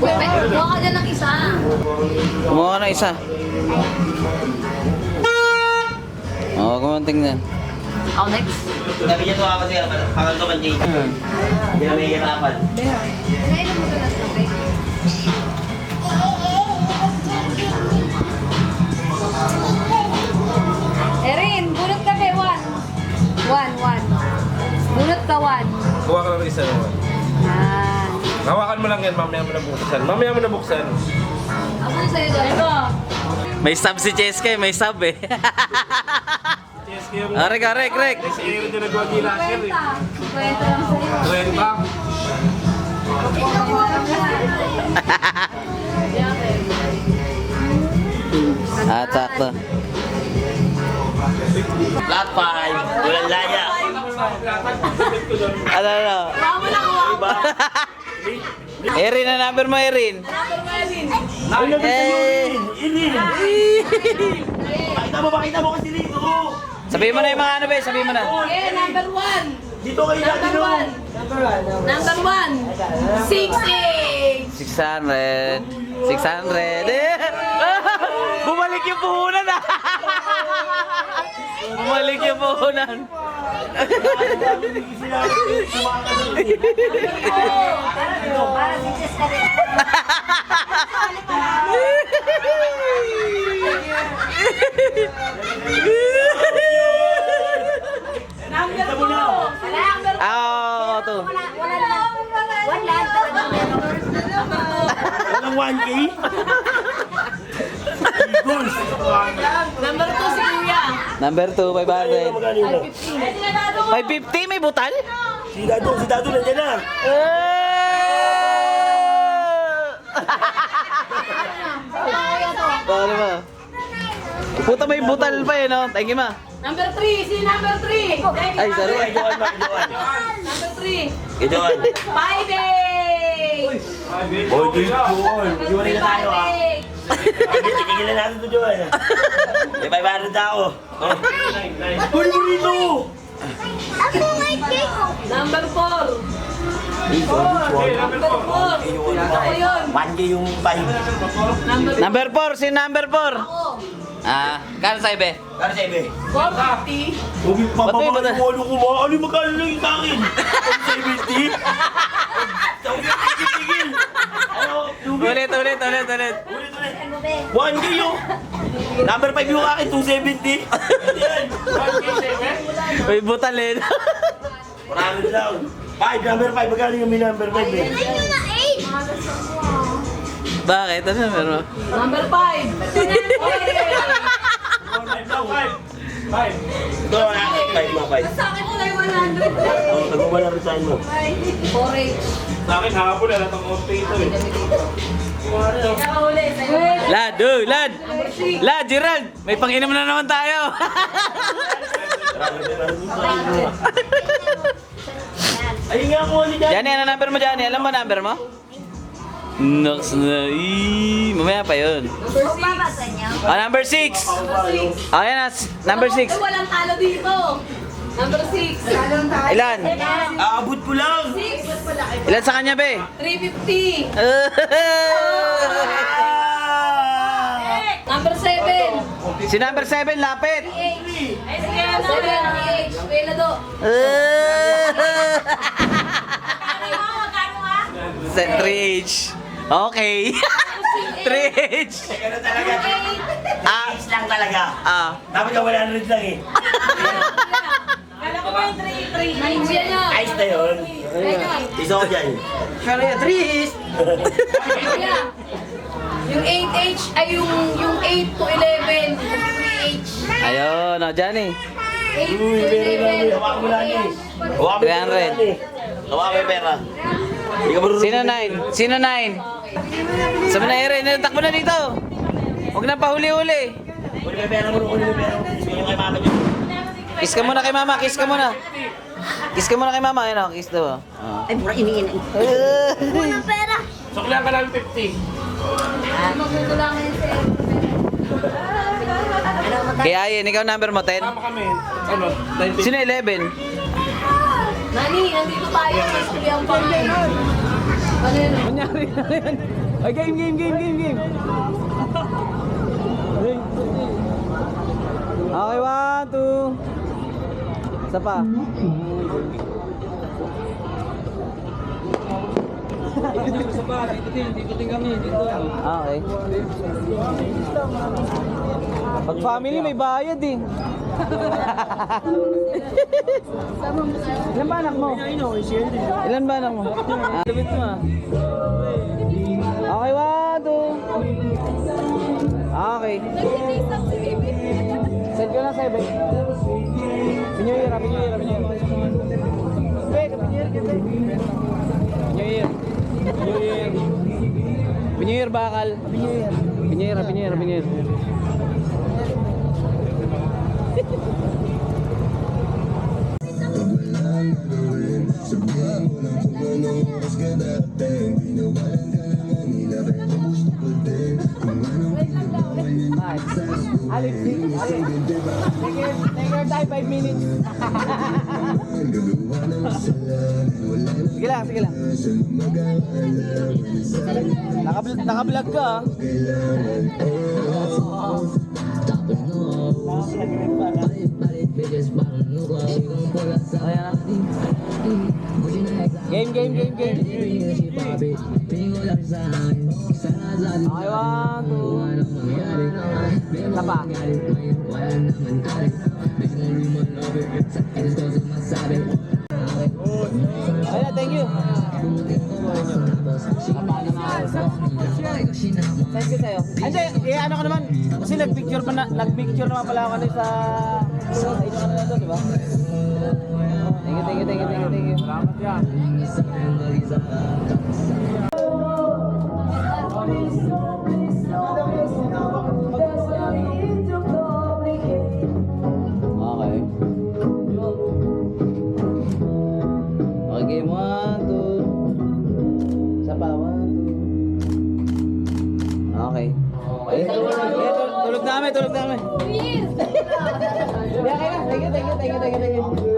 Kuha ka dyan ng isa. Kumuha ka ng isa. Oo, kumunting na. Ako next. Sabi niya to ako siya, pangal to kanji. Hindi na may hirapan. Kailan mo ito nasabay? Erin, bunot ka kay Juan. One. Bunot ka, Juan. Kuha ka ng isa naman. Yan. Hawakan mo lang yan, mamaya mo na buksan. Mamaya mo na buksan. Ako na sa'yo doon. Ito. May sub si Cheske, may sub eh. Yes, kayo mo. Rek. Si Aaron din nagwagi laker eh. 50 lang sa'yo. Renta. Ah, sakto. Flat 5, walang laya. Ano? Mama lang ako. Diba? Erin, na number mo, Erin. Ay, nabit na Eh. yun! Ilin! Pakita mo kasi dito! Sabihin mo na yung mga ano, be. Sabihin mo na. Okay, number 1. Dito kayo lagi Number no! 1. Number 1. 68. 600. 600. Eh! Bumalik yung puhunan ah! Bumalik yung puhunan. Para si Jessica rin. Number 2. Number 2. Ah, to. Wala na. Wala talaga meron. Number 2. Walang 1K? Eagles! Number 2 si Kuya. Number 2, 500. Magkano yun? 550, may butal? Si Dado nandiyan na! Sorry ma. Puta, may butal pa eh, no? Thank you, ma. Number 3 si number 3. Ay, sorry. Kay Joan ba? Kay Joan? Number 3. Kay Joan. 5 Oh, kay Joan. Joan na tayo ah. Tigilan natin to Joan. May 500 na ako. Uy, dito! Number 4. Number 4. Ako yun. 1K yung 5. Number 4, si number 4. Ako. Ah, kano sa'yo, be? Kano sa ibe? 450. Huwag yung Ba't may papabalik bata- mo ano ko mga. Ano yung magkano lang yung sa akin? 70? Sabi ka tigil. Ano? Lugi. Ulit. Ulit. 1K yung. Number 5 yung akin, 270. Yan. 1K 7. May butal eh. Marami lang. 5, number 5. Magkano yung may number 5 eh? Bakit? Ano meron? Number 5. Ito, 5 mga 5. Sa akin mo na yung 100. Oo, taguba lang rin saan mo. 4H. Sa akin, hapon na natang konti ito eh. Nakahuli. Sa'yo. Lad, lad! Lad, Gerald! May panginom na naman tayo! Ayun nga mo, ni Dad. Johnny, ano number mo, Johnny? Alam mo number mo? Nox na. Mamaya pa yun. Ah, number 6. Ah, yan na. Number 6. Walang talo dito. Number 6. Ilan? Aabot ko lang. 6. Ilan sa kanya, be? 350. Number 7. Si number 7, lapit. Ay, sige, 7. Kuya do. 3H. Okay. 3H. Ganun talaga. Ah, X lang talaga. ah. Dapat ka 100 lang eh. Kala ko ba yung 3? Nandiyan niya. Ice na yun. Iso ko dyan. Kaya 3H. Kuya, yung 8H ay yung 8 to 11. 3H. Ayun, no, Johnny. 8 to Uy, pera lang 11. eh. Hawakan mo lang eh. Hawakan mo 300. lang eh. Hawakan mo yung pera. Hindi ka marunong. Sino 9? Sino 9? Sabi na, Erin, takbo na dito. Huwag na pahuli-huli. Kunin mo yung pera mo. Kunin mo yung pera mo. Kunin mo kay mama niyo. Kiss ka muna kay mama, kiss ka muna. Kiss ka muna kay mama, ayun o, kiss daw. Oh. Ay, mura iniinan. Suklan ka lang 50. Magkukulangan yun sa'yo. Kaya Ayen, ikaw number mo 10? Tama kami. Ano? 90. Sino 11? Nani, nandito tayo. Mas kuyang pa. Ano yun? Kunyari na yan. Ay, game. Okay, 1, 2. Isa pa. Okay. Pag family, may bayad eh. Ilan ba anak mo? Ilan ba anak mo? Labit mo ah. Okay, 1, 2. Okay. Send ko na 7. Pinyuhira. Pinyuhir bakal. Pinyuhir. Alex, take your time, 5 minutes. Sige lang. Naka-vlog ka ah. Ayan. Game. Okay, 1, 2. Isa pa. Ayan, thank you. Thank you sa'yo. Hindi, ano ka naman? Kasi nag-picture naman pala ako sa inyo ka na doon, di ba? Thank you. Salamat yan. Okay. Okay, game 1, 2. Isa pa, 1, 2. Okay. Tulog na kami. Please! Okay na. Thank you.